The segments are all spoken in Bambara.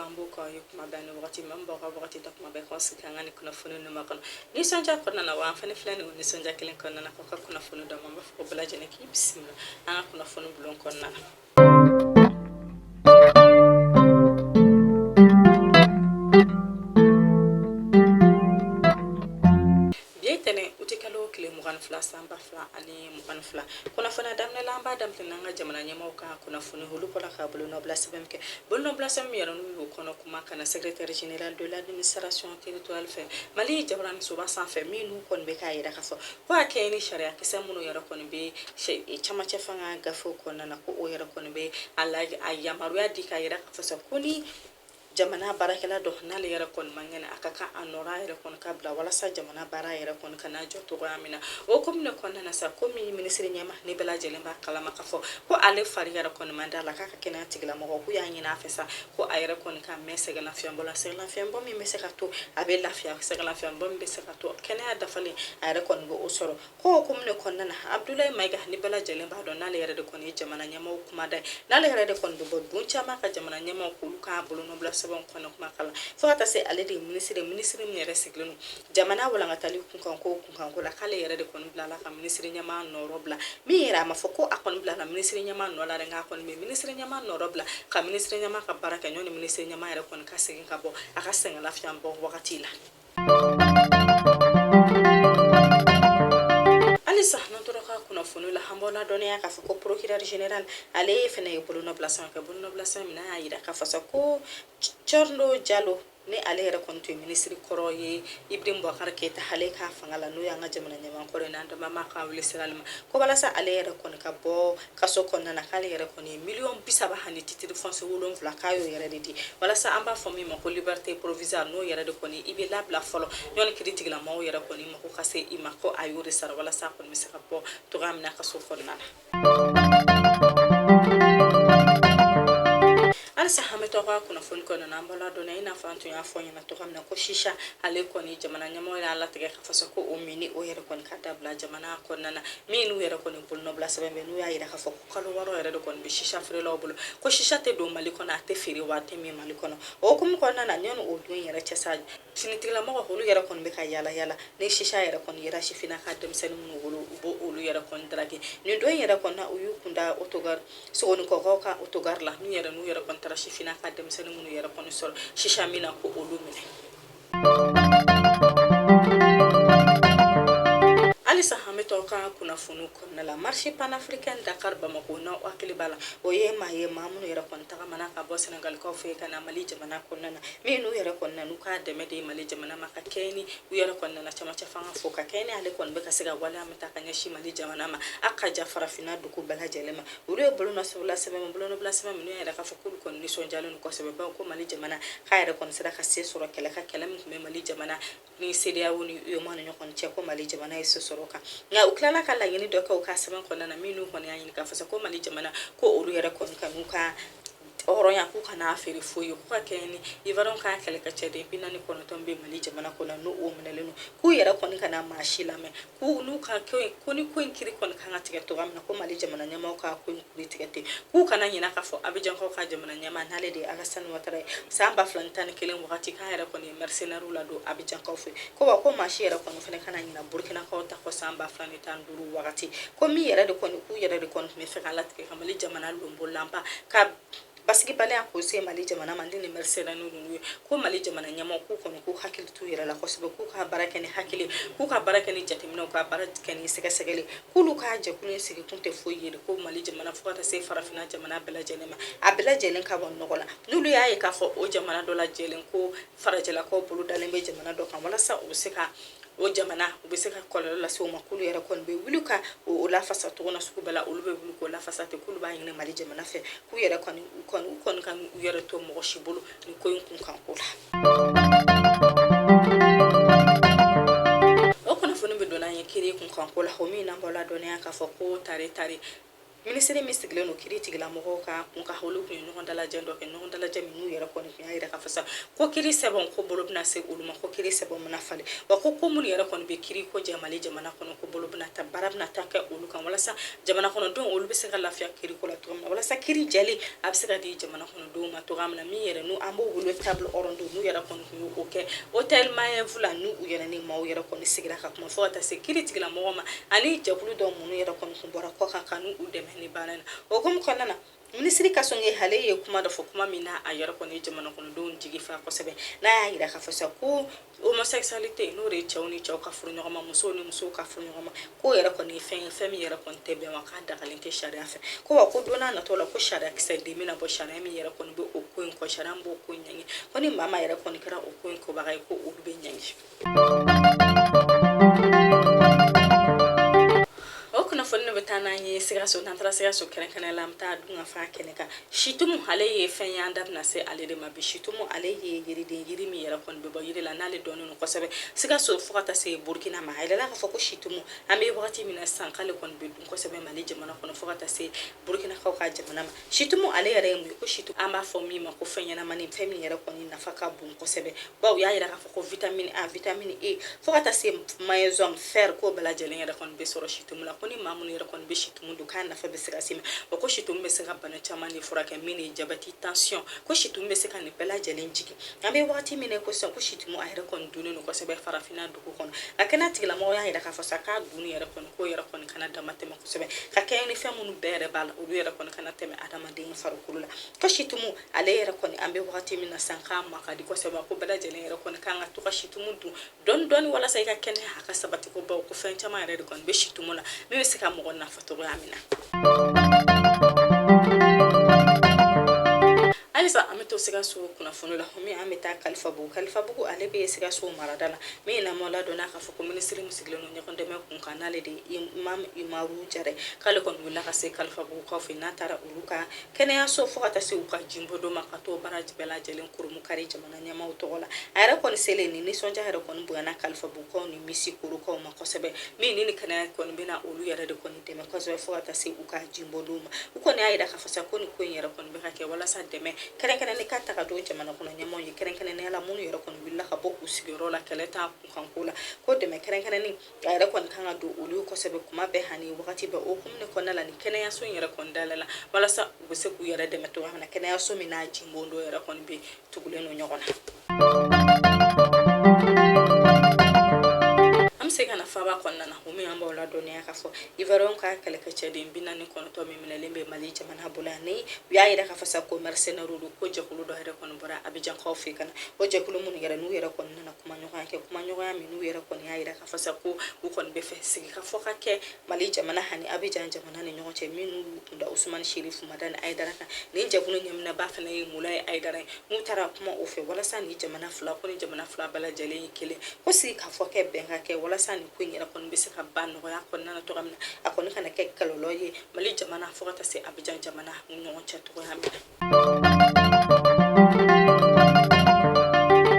ambu ko yu kuma bani wakati mambo ka wakati tak ma be ko sikanga ni kuna funu no makon ni sonja ko na wa fani flani ni sonja kilen ko na ko kuna funu do mamba ko bula jene ki bismillah ana kuna funu bulon ko na utikalo kile mugan fla samba fla ani mugan fla kuna fana damna lamba damna nga jamana nyama ka kuna funu hulu pola ka bulu no blasem ke bulu no blasem yero no kono kuma kana secrétaire général de l'administration territoriale fait mali jabran suba sans fait minu kon be ka yira ka fo wa ke ni sharia ke samuno yero kon be chama chefanga gafo kon na ko o yero kon be alla ayamaru ya dika yira ka fo kuni jamana barakela do nale yara kon mangena akaka anora yara kon kabla wala sa jamana bara yara kon kana joto ko amina o komne kon na sa komi ministre nyama ne bela jelemba kala makafo ko ale fari yara kon mandala kaka kena tigla mo ko ya nyina afesa ko ayra kon ka mesega la fiambo la segla fiambo mi mesega to abe la fia segla fiambo mi mesega to kena da fali ayra kon go osoro ko komne kon na abdoulaye maiga ne bela jelemba do nale yara de kon jamana nyama ko kumada nale yara de kon do buncha maka jamana nyama ko ka bulu no sabon kono kuma kala fo ata se ale de ministre ne recyclenu jamana wala ngatali kun kan ko la kala yere de kono bla la ka ministre nyama no robla mi yera ma foko akon bla la ministre nyama no la nga kon mi ministre nyama no robla ka ministre nyama ka baraka nyoni ministre nyama yere kon ka segin ka bo aka senga la fiambo wakati la alisa nantoroka kuna funu la hambola donia ka foko procureur général ale fene bulu no blasson mina ida ka fasa ko chorno jalo ne ale ra kontu ministre koroye Ibrahim Boubacar Keita hale ka fangala no yanga jamana nyama ko na ndo mama ka wuli salama ko bala sa ale ra kon ka bo kaso kon na kale ra kon million bisaba hani titre fonse wolon fla kayo yara didi wala sa amba fomi ma ko liberté provisoire no yara de kon ibe labla folo yon critique la mo yara kon ma ko kase ima ko ayuri sar wala sa kon misaka po to gamna kaso fonna alisa hametoka kuna funiko na nambala dona ina fantu ya fonya na toka mna ko shisha ale ko ni jamana nyamo ila ala tege kafasa ko umini o yere kon kata bla jamana ko nana minu yere kon bul no bla sabembe nu ya ira kafa ko kalo waro yere kon bi shisha fere lo bul ko shisha te do maliko na te firi wa te mi maliko no o kum ko nana nyon o do yere chesa finitila mo ko lu yere kon be ka yala ne shisha yere kon yera shifina ka dem senu no wulu bo ulu yere kon dragi ni do yere kon na uyu kunda otogar so on ko ka otogar la ni yere nu yere kon shifina ka dem senu munu yara kono sor shisha mina ko olumine alisa hametoka kuna funu konna la marché panafricain Dakar Bamako na wakili bala oye mamu yara konta mana ka bo Senegal ko fe kana mali jamana konna na minu yara konna nuka de mede mali jamana maka keni yara konna na chama cha fanga foka keni ale kon be ka siga wala mtaka nyashi mali jamana ma akaja farafina duku bala jelema ure buluno sabula sebe buluno bla sebe minu yara ka fokul kon ni sonjalo ko sebe ba ko mali jamana kayra kon sida ka sesoro kala ka kala me mali jamana ni sedia woni yo manu nyokon che ko mali jamana sesoro nga uklala kala yini doka ukasema kona na minu kona yini kafasa ko mali jamana ko oru yara kon kanuka oro ya ku kana aferi foyo ko keni ivaron ka kale ka chede binani kono tombe mali jamana kona no o menelenu ku yara kon kana mashila me ku nuka ko ni ko inkiri kon kana tiketo gamna ko mali jamana nyama ka ko inkiri tikete ku kana yina kafo abijan ko ka jamana nyama nalede agasan watare samba flantan kelen wakati ka yara kon mercenaire la do abijan ko fu ko wa ko mashira kon fene kana yina burkina ko ta ko samba flanitan duru wakati ko mi yara de kon ku yara de kon me fe kala tike mali jamana lombo lampa ka basiki bale ko se mali jamana mandini mercenaire nunu ko mali jamana nyama ku kono ku hakili tu yara la ko sebe ku ka barakani hakili ku ka barakani jatimino ka barakani segasegele ku lu ka je ku ne sigi kunte foyi ko mali jamana fukata se farafina jamana bela jelema abela jelen ka bon nogola nulu yaye ka fo o jamana dola jelen ko farajela ko bulu dalembe jamana do kan wala sa o seka o jamana ubiseka kololo la so makulu yara kon be wuluka o la fasa to na suku bala ulube wuluko la fasa te kulu ba yine mali jamana fe ku yara kon kan yara to mo shibulu ni ko yun kan kula o kono fonu be dona yakiri kun kan kula homi na bola dona ka fo ko tare ministre mi sigilen no kiri tigila mɔgɔw ka kun ka holu kun ɲɔgɔn dalajɛ dɔ kɛ ɲɔgɔn dalajɛ min n'u yɛrɛ kɔni kun y'a yira k'a fɔ sa ko kiri sɛbɛn ko bolo bɛna se olu ma ko kiri sɛbɛn mana falen wa ko minnu yɛrɛ kɔni bɛ kiri ko jamali jamana kɔnɔ ko bolo bɛna ta baara bɛna ta kɛ olu kan walasa jamana kɔnɔdenw olu bɛ se ka lafiya kiri ko la cogo min na walasa kiri jɛlen a bɛ se ka di jamana kɔnɔdenw ma cogoya min na min yɛrɛ n'u an b'o wele table ronde n'u yɛrɛ kɔni kun y'o kɛ hôtel Mayenne la n'u yɛrɛ ni maaw yɛrɛ kɔni sigira ka kuma fɔ ka taa se kiri tigila mɔgɔ ma ani jɛkulu dɔw minnu yɛrɛ kɔni kun bɔra kɔ kan ka n'u dɛmɛ ni baara in na o hukumu kɔnɔna na ministre Kasonge hale ye kuma dɔ fɔ kuma min na a yɛrɛ kɔni jamana kɔnɔdenw jigi fa kosɛbɛ n'a y'a yira k'a fɔ sa ko homosexualité n'o de ye cɛw ni cɛw ka furu ɲɔgɔn ma musow ni musow ka furu ɲɔgɔn ma ko yɛrɛ kɔni ye fɛn ye fɛn min yɛrɛ kɔni tɛ bɛn wa k'a dagalen tɛ sariya fɛ ko wa ko don n'a nataw la ko sariya kisɛ den bɛna bɔ sariya min yɛrɛ kɔni bɛ o ko in kɔ sariya b'o ko in ɲɛɲini ko ni maa yɛrɛ kɔni kɛra o ko in kɔbaga ye ko olu bɛ ɲɛɲini kunnafoni bɛ taa n'an ye Sikaso n'an taara Sikaso kɛrɛnkɛrɛnnen la an bɛ taa dun ka fa kɛnɛ kan Shitumu ale ye fɛn ye an da bɛna se ale de ma bi Shitumu ale ye yiriden yiri min yɛrɛ kɔni bɛ bɔ yiri la n'ale dɔnnen don kosɛbɛ Sikaso fo ka taa se Burkina ma a yɛlɛla k'a fɔ ko Shitumu an bɛ wagati min na sisan k'ale kɔni bɛ dun kosɛbɛ Mali jamana kɔnɔ fo ka taa se Burkinakaw ka jamana ma Shitumu ale yɛrɛ ye mun ye ko Shitumu an b'a fɔ min ma ko fɛn ɲɛnamani fɛn min yɛrɛ kɔni nafa ka bon kosɛbɛ bawo y'a yira k'a fɔ ko vitamine A vitamine E fo ka taa se magnésium fer ko bɛɛ lajɛlen yɛrɛ kɔni bɛ sɔrɔ Shitumu la ko ni maa minnu yɛrɛ kɔni bɛ Shitumu dun k'a nafa bɛ se ka se ma wa ko Shitumu bɛ se ka bana caman de furakɛ min ye jabɛti tension ko Shitumu bɛ se ka nin bɛɛ lajɛlen jigin an bɛ wagati min na ko sisan ko Shitumu a yɛrɛ kɔni dunnen don kosɛbɛ farafinna dugu kɔnɔ a kɛnɛ tigilamɔgɔ y'a yira k'a fɔ sa k'a dunni yɛrɛ kɔni ko yɛrɛ kɔni kana dama tɛmɛ kosɛbɛ ka kɛɲɛ ni fɛn minnu bɛɛ yɛrɛ b'a la olu yɛrɛ kɔni kana tɛmɛ adamaden farikolo la ko Shitumu ale yɛrɛ kɔni an bɛ wagati min na sisan k'a ma ka di kosɛbɛ ko bɛɛ lajɛlen yɛrɛ kɔni kan ka to ka Shitumu dun dɔɔni dɔɔni walasa i ka kɛnɛya a ka sabati ko bawo ko fɛn caman yɛrɛ de kɔni bɛ Shitumu la min bɛ se ka mɔgɔ nafa cogoya min na Alisa an bɛ to Sikaso kunnafoni la min an bɛ taa Kalifabugu ale bɛ Sikaso marada la min lamɔ ladɔnna k'a fɔ ko ministre min sigilen don ɲɔgɔn dɛmɛ kunkan n'ale de ye Imam Umaru Jare k'ale kɔni wulila ka se Kalifabugu kaw fɛ n'a taara olu ka kɛnɛyaso fo ka taa se u ka jinbɔ dɔ ma ka t'o baara bɛɛ lajɛlen kurumu kari jamana ɲɛmaaw tɔgɔ la a yɛrɛ kɔni selen ni nisɔndiya yɛrɛ kɔni bonyana Kalifabugukaw ni Misikorokaw ma kosɛbɛ min ni kɛnɛya kɔni bɛna olu yɛrɛ de kɔni dɛmɛ kosɛbɛ fo ka taa se u ka jinbɔ dɔ ma u kɔni y'a yira k'a fɔ sa ko ni ko in yɛrɛ kɔni bɛ ka kɛ walasa dɛmɛ kɛrɛnkɛrɛnnen ka taga don jamana kɔnɔ ɲɛmaaw ye kɛrɛnkɛrɛnnenya la minnu yɛrɛ kɔni wulila ka bɔ u sigiyɔrɔ la kɛlɛ t'a kunkanko la ko dɛmɛ kɛrɛnkɛrɛnnen a yɛrɛ kɔni kan ka don olu kosɛbɛ kuma bɛɛ hani wagati bɛɛ o hukumu kɔnɔna la ni kɛnɛyaso in yɛrɛ kɔni dayɛlɛ la walasa u bɛ se k'u yɛrɛ dɛmɛ cogoya min na kɛnɛyaso min n'a jinbon dɔ yɛrɛ kɔni bɛ tugulen don ɲɔgɔn na se ka na faba kɔnɔna na o min an b'aw ladɔnniya k'a fɔ Ivoirien ka kɛlɛkɛcɛden 49 min minɛlen bɛ Mali jamana bolo ani u y'a yira k'a fɔ sa ko mercenaires don ko jɛkulu dɔ yɛrɛ kɔni bɔra Abidjan kaw fɛ ka na o jɛkulu minnu yɛrɛ n'u yɛrɛ kɔni nana kumaɲɔgɔnya kɛ kumaɲɔgɔnya min n'u yɛrɛ kɔni y'a yira k'a fɔ sa ko u kɔni bɛ fɛ sigi ka fɔ ka kɛ Mali jamana ani Abidjan jamana ni ɲɔgɔn cɛ minnu tun da Usumani Sherifu Madani Aidara kan nin jɛkulu ɲɛminɛba fana ye Mulaye Aidara ye n'u taara kuma o fɛ walasa ni jamana fila ko ni jamana fila bɛɛ lajɛlen ye kelen ko sigi ka fɔ kɛ bɛn ka kɛ walasa ni ko in yɛrɛ kɔni bɛ se ka ba nɔgɔya kɔnɔna na cogoya min na a kɔni kana kɛ kɛlɛlɔ ye Mali jamana fo ka taa se Abidjan jamana ni ɲɔgɔn cɛ cogoya min na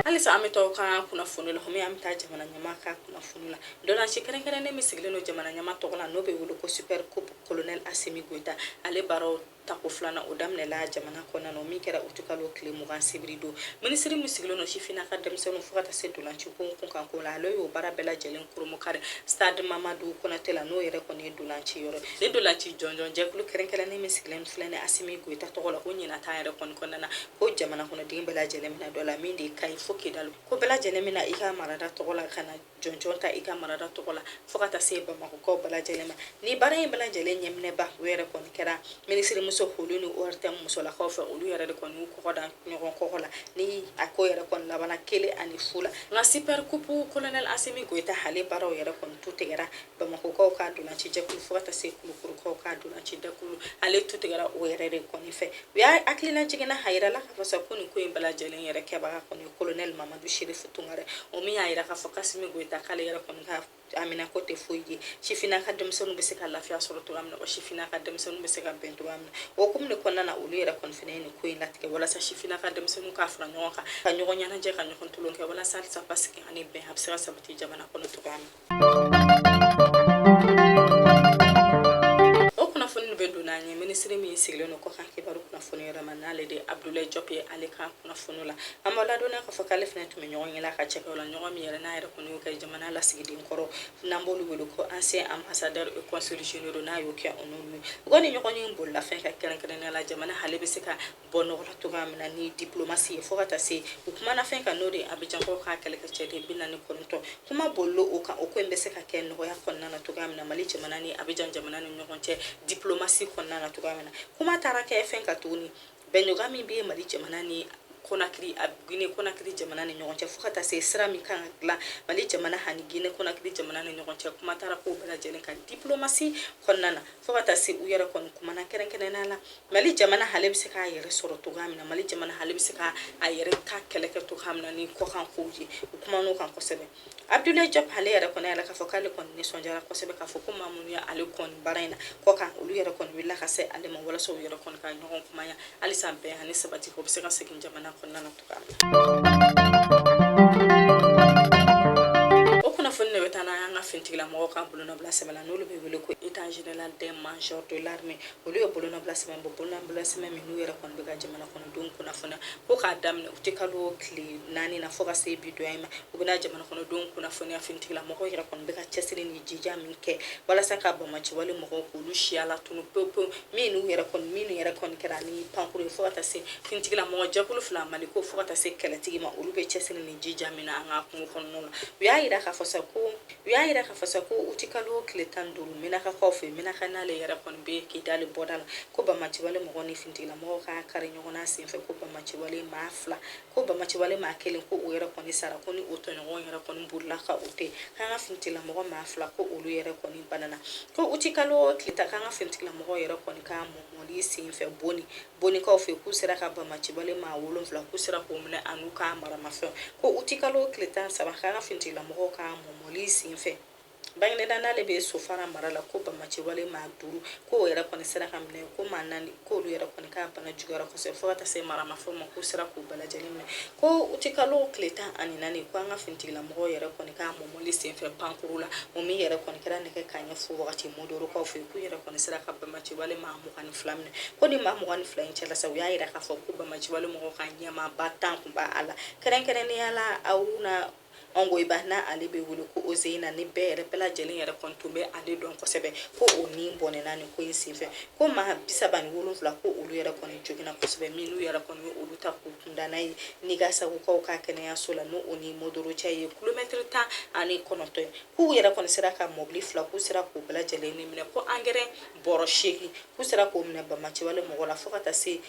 halisa an bɛ taa ka kunnafoni la min an bɛ taa jamana ɲɛmaa ka kunnafoni la ndolanci kɛrɛnkɛrɛnnen min sigilen don jamana ɲɛmaa tɔgɔ la n'o bɛ wele ko super coupe colonel Assimi Goïta ale baaraw tako filanan o daminɛla jamana kɔnɔna na o min kɛra utukalo tile 20 sibiri don ministre min sigilen don sifinnaka denmisɛnninw fo ka taa se ndolanci ko kunkanko la ale y'o baara bɛɛ lajɛlen kurumu kari stade Mamadou Konate la n'o yɛrɛ kɔni ye ndolanci yɔrɔ ni ndolanci jɔnjɔn jɛkulu kɛrɛnkɛrɛnnen min sigilen filɛ ni Assimi Goïta tɔgɔ la ko ɲina ta yɛrɛ kɔni kɔnɔna na ko jamana kɔnɔden bɛɛ lajɛlen mina dɔ la min de ka ɲi fo Kidali ko bɛɛ lajɛlen mina i ka marada tɔgɔ la ka na jɔnjɔn ta i ka marada tɔgɔ la fo ka taa se Bamakokaw bɛɛ lajɛlen ma ni baara in bɛɛ lajɛlen ɲɛminɛba o yɛrɛ kɔni kɛra ministre muso Holu ni ORTM musolakaw fɛ olu yɛrɛ de kɔni y'u kɔgɔ da ɲɔgɔn kɔgɔ la ni a ko yɛrɛ kɔni labana 1 ani 0 la nka super coupe colonel Assimi Goïta ale baaraw yɛrɛ kɔni tu tigɛra Bamakokaw ka ndolanci jɛkulu fo ka taa se Kulukurukaw ka ndolanci jɛkulu ale tu tigɛra o yɛrɛ de kɔni fɛ u y'a hakilina jiginna a yira la k'a fɔ sa ko nin ko in bɛɛ lajɛlen yɛrɛ kɛbaga kɔni colonel Mamadou Sherifu Tunkara o min y'a yira k'a fɔ Assimi Goïta k'ale yɛrɛ kɔni ka amina ko tɛ foyi ye sifinnaka denmisɛnninw bɛ se ka lafiya sɔrɔ cogoya min na wa sifinnaka denmisɛnninw bɛ se ka bɛn cogoya min na o hukumu de kɔnɔna na olu yɛrɛ kɔni fana ye nin ko in latigɛ walasa sifinnaka denmisɛnninw k'a fara ɲɔgɔn kan ka ɲɔgɔn ɲɛnajɛ ka ɲɔgɔn tulon kɛ walasa halisa basigi ani bɛn a bɛ se ka sabati jamana kɔnɔ cogoya min na o kunnafoni bɛ don n'an ministre min sigilen no ko kan kibaru kunnafoni yɛrɛ ma n'ale de Abdoulaye Diop ye ale ka kunnafoni la an b'a ladɔnniya k'a fɔ k'ale fana tun bɛ ɲɔgɔn yɛlɛ a ka cɛkɛw la ɲɔgɔn min yɛrɛ n'a yɛrɛ kɔni y'o kɛ jamana lasigiden kɔrɔ n'an b'olu wele ko ancien ambassadeur et consul généraux n'a y'o kɛ o n'olu u kɔni ɲɔgɔn ye bolila fɛn ka kɛrɛnkɛrɛnnenya la jamana hale bɛ se ka bɔ nɔgɔ la cogoya min na ni diplomasi ye fo ka taa se u kumana fɛn kan n'o de Abidjan kɔ k'a kɛlɛkɛcɛ de 49 kuma bolilo o kan o ko in bɛ se ka kɛ nɔgɔya kɔnɔna na cogoya min na Mali jamana ni Abidjan jamana ni ɲɔgɔn cɛ diplomasi kɔnɔna na cogoya min na kuma taara kɛ fɛn ka tuguni bɛnɲɔgɔn min bɛ Mali jamana ni Conakry a Guinée Conakry jamana ni ɲɔgɔn cɛ fo ka taa se sira min kan ka dilan Mali jamana ani Guinée Conakry jamana ni ɲɔgɔn cɛ kuma taara k'o bɛɛ lajɛlen ka diplomasi kɔnɔna na fo ka taa se u yɛrɛ kɔni kumana kɛrɛnkɛrɛnnenya la Mali jamana hale bɛ se k'a yɛrɛ sɔrɔ cogoya min na Mali jamana hale bɛ se k'a yɛrɛ ka kɛlɛ kɛ cogoya min na ni kɔkan kow ye u kuman'o kan kosɛbɛ Abdoulaye Diop ale yɛrɛ kɔni yɛrɛ k'a fɔ k'ale kɔni nisɔndiyara kosɛbɛ k'a fɔ ko maa minnu ye ale kɔni baara in na kɔkan olu yɛrɛ kɔni wulila ka se ale ma walasa u yɛrɛ kɔni ka ɲɔgɔn kumaya halisa bɛn ani sabati o bɛ se ka segin jamana kɔnɔna na cogoya min na kunnafoni de bɛ taa n'an ka finitigilamɔgɔw ka bolonɔbila sɛbɛn la n'olu bɛ wele ko état général des majors de l'armée olu ye bolonɔbila sɛbɛn bɔ bolonɔbila sɛbɛn min n'u yɛrɛ kɔni bɛ ka jamana kɔnɔdenw kunnafoniya ko k'a daminɛ u tɛ kalo tile 4 na fo ka se bi dɔn ma u bɛna jamana kɔnɔdenw kunnafoniya finitigilamɔgɔw yɛrɛ kɔni bɛ ka cɛsiri ni jija min kɛ walasa ka bamaciwale mɔgɔw k'olu siya la tunu pewu pewu minnu yɛrɛ kɔni kɛra ni pankuru ye fo ka taa se finitigilamɔgɔ jɛkulu fila Mali ko fo ka taa se kɛlɛtigi ma olu bɛ cɛsiri ni jija min na an ka kungo kɔnɔna la u y'a yira k'a fɔ sa ko u tɛ kalo tile 15 minakakaw fɛ minaka n'ale yɛrɛ kɔni bɛ k'i dali bɔda la ko bamaciwale mɔgɔ ni finitigilamɔgɔ ka kari ɲɔgɔn na senfɛ ko bamaciwale maa 2 ko bamaciwale maa 1 ko o yɛrɛ kɔni sara ko ni o tɔɲɔgɔn yɛrɛ kɔni bolila ka o tɛ k'an ka finitigilamɔgɔ maa 2 ko olu yɛrɛ kɔni banana ko u tɛ kalo tile ta k'an ka finitigilamɔgɔ yɛrɛ kɔni ka mɔmɔli senfɛ bonikaw fɛ k'u sera ka bamaciwale maa 7 k'u sera k'o minɛ an'u ka maramafɛnw ko u tɛ kalo tile 13 k'an ka finitigilamɔgɔ ka mɔmɔli senfɛ Bangineda n'ale bɛ Sofara mara la ko bamaciwale maa 5 ko yɛrɛ kɔni sera ka minɛ ko maa 4 k'olu yɛrɛ kɔni ka bana juguyara kosɛbɛ fo ka taa se maramafɛnw ma k'u sera k'u bɛɛ lajɛlen minɛ ko u tɛ kalo tile 14 ko an ka finitigilamɔgɔ yɛrɛ kɔni ka mɔmɔli senfɛ pankuru la o min yɛrɛ kɔni kɛra nɛgɛ kanɲɛ fo wagati modorokaw fɛ k'u yɛrɛ kɔni sera ka bamaciwale maa 22 minɛ ko ni maa 22 in cɛla sa u y'a yira k'a fɔ ko bamaciwale mɔgɔw ka ɲɛmaaba 10 kun b'a la kɛrɛnkɛrɛnnenya la aw na Angoiba na ale bɛ wele ko Ozeina ni bɛɛ yɛrɛ bɛɛ lajɛlen yɛrɛ kɔni tun bɛ ale dɔn kosɛbɛ ko o ni bɔnɛna ni ko in senfɛ ko maa 37 ko olu yɛrɛ kɔni joginna kosɛbɛ minnu yɛrɛ kɔni ye olu ta k'u kunda n'a ye ni ka sagokaw ka kɛnɛyaso la n'o o ni modoro cɛ ye kilomɛtiri 19 ye k'u yɛrɛ kɔni sera ka mɔbili 2 k'u sera k'u bɛɛ lajɛlen ni minɛ ko angɛrɛ bɔrɔ 8 k'u sera k'o minɛ bamaciwale mɔgɔ la fo ka taa se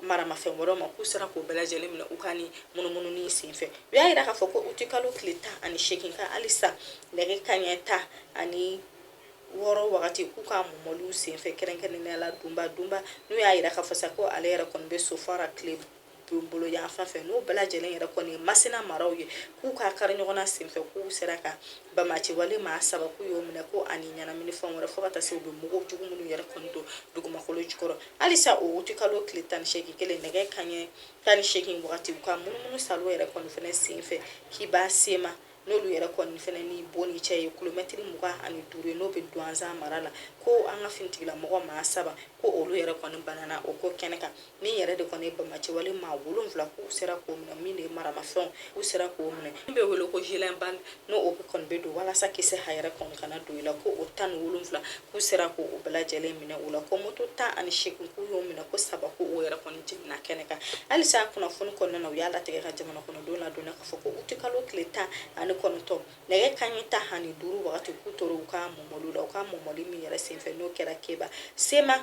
maramafɛn wɛrɛw ma k'u sera k'o bɛɛ lajɛlen minɛ u ka ni munumunu senfɛ u y'a yira k'a fɔ ko u tɛ kalo tile 18 ka halisa nɛgɛ kanɲɛ 10 ani 6 wagati k'u ka mɔmɔliw senfɛ kɛrɛnkɛrɛnnenya la dunba n'u y'a yira k'a fɔ sa ko ale yɛrɛ kɔni bɛ Sofara tile bolo yan fan fɛ n'o bɛɛ lajɛlen yɛrɛ kɔni masina maraw ye k'u ka kari ɲɔgɔn na senfɛ k'u sera ka bamaciwale maa 7 k'u y'o minɛ ko ani ɲɛnamini fɛn wɛrɛ fo ka taa se u bɛ mugu jugu minnu yɛrɛ kɔni don dugumakolo jukɔrɔ halisa o tɛ kalo tile 18 kelen nɛgɛ kanɲɛ 18 wagati u ka munumunu salo yɛrɛ kɔni fɛnɛ senfɛ k'i b'a sema n'olu yɛrɛ kɔni fɛnɛ ni boni cɛ ye kilomɛtiri 25 ye n'o bɛ Douanza mara la ko an ka finitigilamɔgɔ maa 7 ko olu yɛrɛ kɔni banana o ko kɛnɛ kan min yɛrɛ de kɔni bamaciwale maa 7 k'u sera k'o minɛ min de ye maramafɛnw k'u sera k'o minɛ min bɛ wele ko Gilin Band n'o o kɔni bɛ don walasa kisɛ ha yɛrɛ kɔni kana don i la ko o 17 k'u sera k'o bɛɛ lajɛlen minɛ o la ko moto 18 k'u y'o minɛ ko 7 ko o yɛrɛ kɔni jiginna kɛnɛ kan halisa kunnafoni kɔnɔna na u y'a latigɛ ka jamana kɔnɔdenw ladɔnniya k'a fɔ ko u tɛ kalo tile 19 nɛgɛ kanɲɛ 15 wagati k'u tora u ka mɔmɔliw la u ka mɔmɔli min yɛrɛ senfɛ n'o kɛra Keba Sema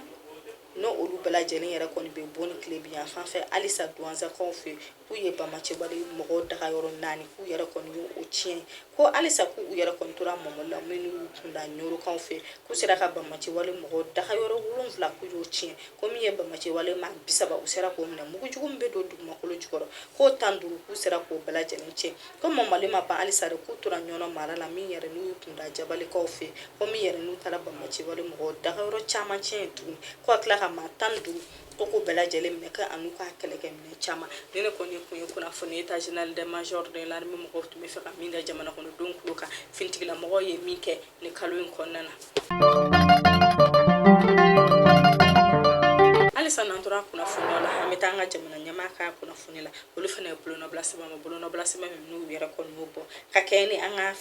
no olu bɛɛ lajɛlen yɛrɛ kɔni bɛ bɔ ni tile bi yan fan fɛ halisa Douanzakaw fɛ k'u ye bamaciwale mɔgɔw dagayɔrɔ 4 k'u yɛrɛ kɔni y'o tiɲɛ ko halisa k'u yɛrɛ kɔni tora mɔmɔli la minnu tun da ɲorokaw fɛ k'u sera ka bamaciwale mɔgɔw dagayɔrɔ 7 k'u y'o tiɲɛ ko min ye bamaciwale maa 30 u sera k'o minɛ mugu jugu min bɛ don dugumakolo jukɔrɔ k'o 15 k'u sera k'o bɛɛ lajɛlen tiɲɛ ko mɔmɔli ma ban halisa de k'u tora ɲɔnɔ mara la min yɛrɛ n'u tun da jabalikaw fɛ ko min yɛrɛ n'u taara bamaciwale mɔgɔw dagayɔrɔ caman tiɲɛ tuguni ko a tila ka maa 15 ko k'u bɛɛ lajɛlen minɛ ka an'u ka kɛlɛkɛminɛ caman ni ne kɔni kun ye kunnafoni état général des majors de l'armée mɔgɔw tun bɛ fɛ ka min da jamana kɔnɔdenw tulo kan finitigilamɔgɔw ye min kɛ ni kalo in kɔnɔna na halisa n'an tora kunnafoniya la an bɛ taa an ka jamana ɲɛmaa ka kunnafoni la olu fana ye bolonɔbila sɛbɛn ma bolonɔbila sɛbɛn min n'u yɛrɛ kɔni y'o bɔ ka kɛɲɛ ni an ka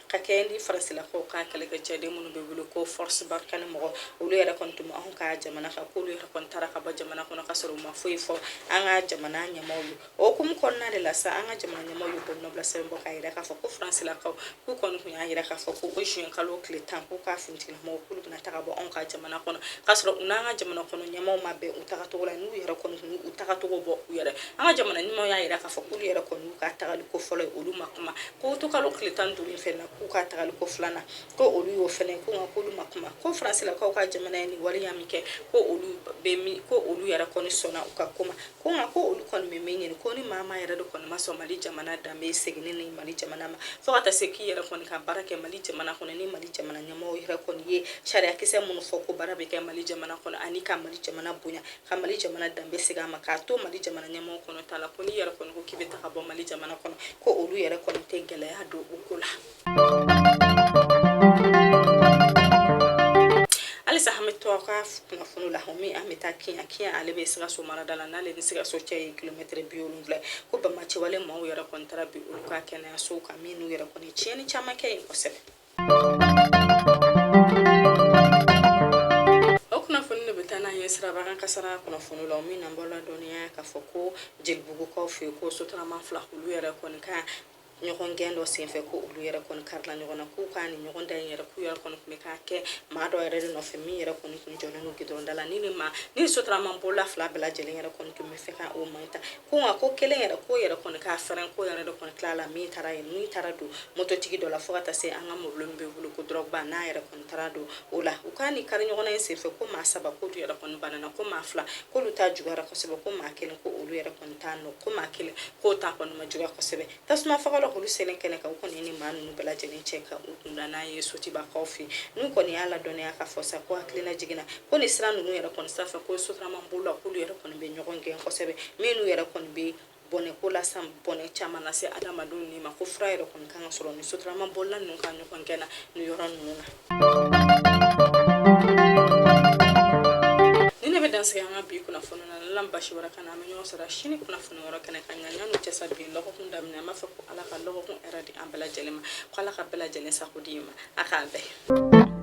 ka kɛɲɛ ni farasilakaw ka kɛlɛkɛcɛden minnu bɛ wele ko force barkhane mɔgɔ olu yɛrɛ kɔni tun anw ka jamana kan k'olu yɛrɛ kɔni taara ka bɔ jamana kɔnɔ ka sɔrɔ u ma foyi fɔ an ka jamana ɲɛmaaw ye o hukumu kɔnɔna de la sa an ka jamana ɲɛmaaw ye bolonɔbila sɛbɛn bɔ k'a yira k'a fɔ ko farasilakaw k'u kɔni tun y'a yira k'a fɔ ko o juin kalo tile 10 k'u ka finitigilamɔgɔw k'olu bɛna taga bɔ anw ka jamana kɔnɔ k'a sɔrɔ u n'an ka jamana kɔnɔ ɲɛmaaw ma bɛn u tagacogo la n'u yɛrɛ kɔni tun u tagacogo bɔ u yɛrɛ an ka jamana ɲɛmaaw y'a yira k'a fɔ k'olu yɛrɛ kɔni y'u ka tagali ko fɔlɔ ye olu ma kuma ko to kalo tile 15 in fɛnɛ k'u ka tagali ko filanan ko olu y'o fɛnɛ ko nka k'olu ma kuma ko farasilakaw ka jamana ye ni waleya min kɛ ko olu yɛrɛ kɔni sɔnna u ka kuma ko nka ko olu kɔni bɛ min ɲini ko ni maa yɛrɛ de kɔni ma sɔn Mali jamana danbe seginni ni Mali jamana ma fo ka taa se k'i yɛrɛ kɔni ka baara kɛ Mali jamana kɔnɔ ni Mali jamana ɲɛmaaw yɛrɛ kɔni ye sariya kisɛ minnu fɔ ko baara bɛ kɛ Mali jamana kɔnɔ ani ka Mali jamana bonya ka Mali jamana danbe segin a ma k'a to Mali jamana ɲɛmaaw kɔnɔ ta la ko n'i yɛrɛ kɔni ko k'i bɛ taga bɔ Mali jamana kɔnɔ ko olu yɛrɛ kɔni tɛ gɛlɛya don o ko la. halisa an bɛ to a ka kunnafoni la min an bɛ taa kiɲɛ ale bɛ Sikaso marada la n'ale ni Sikaso cɛ ye kilomɛtiri 70 ko Bamacɛwale maaw yɛrɛ kɔni taara bi olu ka kɛnɛyasow kan min n'u yɛrɛ kɔni tiɲɛni caman kɛ yen kosɛbɛ. o kunnafoni de bɛ taa n'an ye siraba kan kasara kunnafoni la min n'an bɔra dɔnniya k'a fɔ ko jelibugukaw fɛ yen ko sotarama fila olu yɛrɛ kɔni ka ɲɔgɔn gɛn dɔ senfɛ ko olu yɛrɛ kɔni karila ɲɔgɔn na k'u ka ni ɲɔgɔn da in yɛrɛ k'u yɛrɛ kɔni tun bɛ k'a kɛ maa dɔ yɛrɛ de nɔfɛ min yɛrɛ kɔni tun jɔlen n'u gidɔrɔnda la ni sotarama bɔla fila bɛɛ lajɛlen yɛrɛ kɔni tun bɛ fɛ ka o man ta ko nka ko kelen yɛrɛ ko yɛrɛ kɔni k'a fɛrɛn ko yɛrɛ de kɔni tila la min taara don mototigi dɔ la fo ka taa se an ka mobili min bɛ wele ko Drogba n'a yɛrɛ kɔni taara don o la u ka ni kari ɲɔgɔnna in senfɛ ko maa 3 k'olu yɛrɛ kɔni banana ko maa 2 k'olu ta juguyara kosɛbɛ ko maa 1 ko olu yɛrɛ kɔni t'a nɔ ko maa 1 k'o ta kɔni ma juguya kosɛbɛ tasuma fagalan olu selen kɛnɛ kan u kɔni ni maa ninnu bɛɛ lajɛlen cɛ ka u kunda n'a ye sotibakaw fɛ n'u kɔni y'a ladɔnniya k'a fɔ sa ko hakilina jiginna ko ni sira ninnu yɛrɛ kɔni sanfɛ ko sotarama bolola k'olu yɛrɛ kɔni bɛ ɲɔgɔn gɛn kosɛbɛ minnu yɛrɛ kɔni bɛ bɔnɛ ko la san bɔnɛ caman lase adamadenw ni ma ko fura yɛrɛ kɔni kan ka sɔrɔ ni sotarama bolola ninnu ka ɲɔgɔn gɛn na ni yɔrɔ ninnu na. ni ne bɛ dansigi an ka bi kunnafoni na lan basi wɛrɛ kana an bɛ ɲɔgɔn sɔrɔ sini kunnafoni wɛrɛ kɛnɛ kan ɲa n'u cɛ sa bi lɔgɔkun daminɛ an b'a fɛ ko ala ka lɔgɔkun hɛrɛ di an bɛɛ lajɛlen ma ko ala ka bɛɛ lajɛlen sago di ma a k'a bɛɛ.